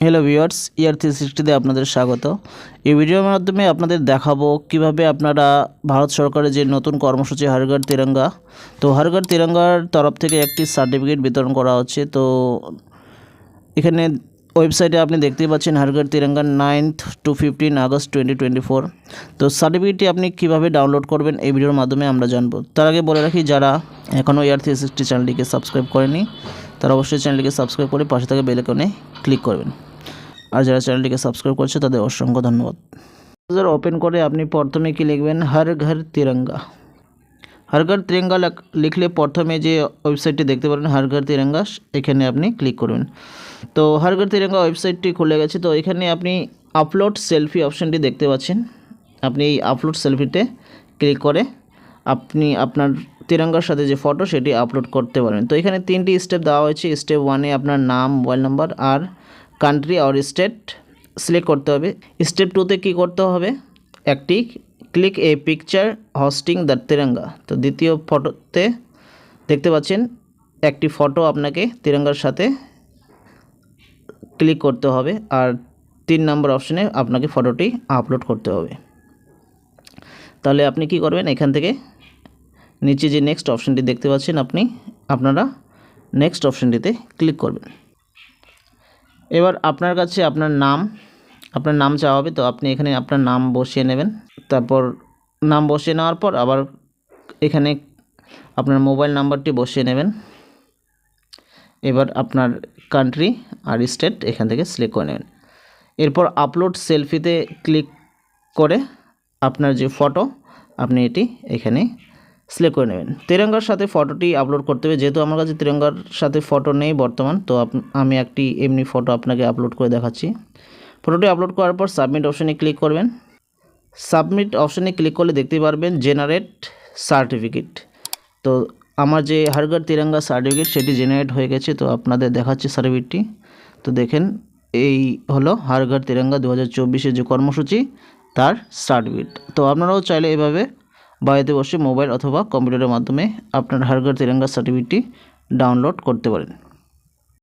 Hello viewers, ইয়ার 360 আপনাদের স্বাগত। এই ভিডিওর মাধ্যমে আপনাদের দেখাবো কিভাবে আপনারা ভারত সরকারের যে নতুন কর্মসূচি হর ঘর তিরঙ্গা, তো হর ঘর তিরঙ্গার তরফ থেকে একটি সার্টিফিকেট বিতরণ করা হচ্ছে। তো এখানে ওয়েবসাইটে আপনি দেখতেই পাচ্ছেন হর ঘর তিরঙ্গা 9th to 15 আগস্ট 2024। তো সার্টিফিকেটটি আপনি কিভাবে ডাউনলোড করবেন এই ভিডিওর মাধ্যমে আমরা জানবো। তার আগে বলে রাখি, যারা এখনও ইয়ার 360 চ্যানেলটিকে সাবস্ক্রাইব করেনি তারা অবশ্যই চ্যানেলটিকে সাবস্ক্রাইব করে পাশে থাকা বেল আইকনে ক্লিক করবেন। আর যারা চ্যানেলটিকে সাবস্ক্রাইব করছে তাদের অসংখ্য ধন্যবাদ। ব্রাউজার ওপেন করে আপনি প্রথমে কি লিখবেন, হর ঘর তিরঙ্গা। হর ঘর তিরঙ্গা লিখলে প্রথমে যে ওয়েবসাইটটি দেখতে পারেন হর ঘর তিরঙ্গা, এখানে আপনি ক্লিক করবেন। তো হর ঘর তিরঙ্গা ওয়েবসাইটটি খুলে গেছে। তো এখানে আপনি আপলোড সেলফি অপশানটি দেখতে পাচ্ছেন। আপনি এই আপলোড সেলফিতে ক্লিক করে আপনি আপনার তিরঙ্গার সাথে যে ফটো সেটি আপলোড করতে পারবেন। তো এখানে 3টি স্টেপ দেওয়া হয়েছে। স্টেপ 1-এ আপনার নাম, মোবাইল নাম্বার আর কান্ট্রি আর স্টেট সিলেক্ট করতে হবে। স্টেপ 2-তে কী করতে হবে, একটি click a picture hosting the Tiranga. তো দ্বিতীয় ফটোতে দেখতে পাচ্ছেন একটি ফটো আপনাকে তিরঙ্গার সাথে ক্লিক করতে হবে, আর 3 নম্বর অপশানে আপনাকে ফটোটি আপলোড করতে হবে। তাহলে আপনি কি করবেন, এখান থেকে নিচে যে নেক্সট অপশানটি দেখতে পাচ্ছেন আপনারা নেক্সট অপশানটিতে ক্লিক করবেন। এবার আপনার কাছে আপনার নাম চাওয়া হবে। তো আপনি এখানে আপনার নাম বসিয়ে নেবেন। তারপর নাম বসিয়ে নেওয়ার পর আবার এখানে আপনার মোবাইল নাম্বারটি বসিয়ে নেবেন। এবার আপনার কান্ট্রি আর স্টেট এখান থেকে সিলেক্ট করে নেবেন। এরপর আপলোড সেলফিতে ক্লিক করে আপনার যে ফটো আপনি এটি এখানে সিলেক্ট করে নেবেন। তিরঙ্গার সাথে ফটোটি আপলোড করতে হবে। যেহেতু আমার কাছে তিরঙ্গার সাথে ফটো নেই বর্তমান, তো আমি একটি এমনি ফটো আপনাকে আপলোড করে দেখাচ্ছি। ফটোটি আপলোড করার পর সাবমিট অপশানে ক্লিক করবেন। সাবমিট অপশানে ক্লিক করলে দেখতে পারবেন জেনারেট সার্টিফিকেট। তো আমার যে হর ঘর তিরঙ্গা সার্টিফিকেট সেটি জেনারেট হয়ে গেছে। তো আপনাদের দেখাচ্ছি সার্টিফিকেটটি। তো দেখেন, এই হলো হর ঘর তিরঙ্গা 2024-এর যে কর্মসূচি তার সার্টিফিকেট। তো আপনারাও চাইলে এভাবে বাড়িতে বসে মোবাইল অথবা কম্পিউটারের মাধ্যমে আপনার হর ঘর তিরঙ্গা সার্টিফিকেটটি ডাউনলোড করতে পারেন।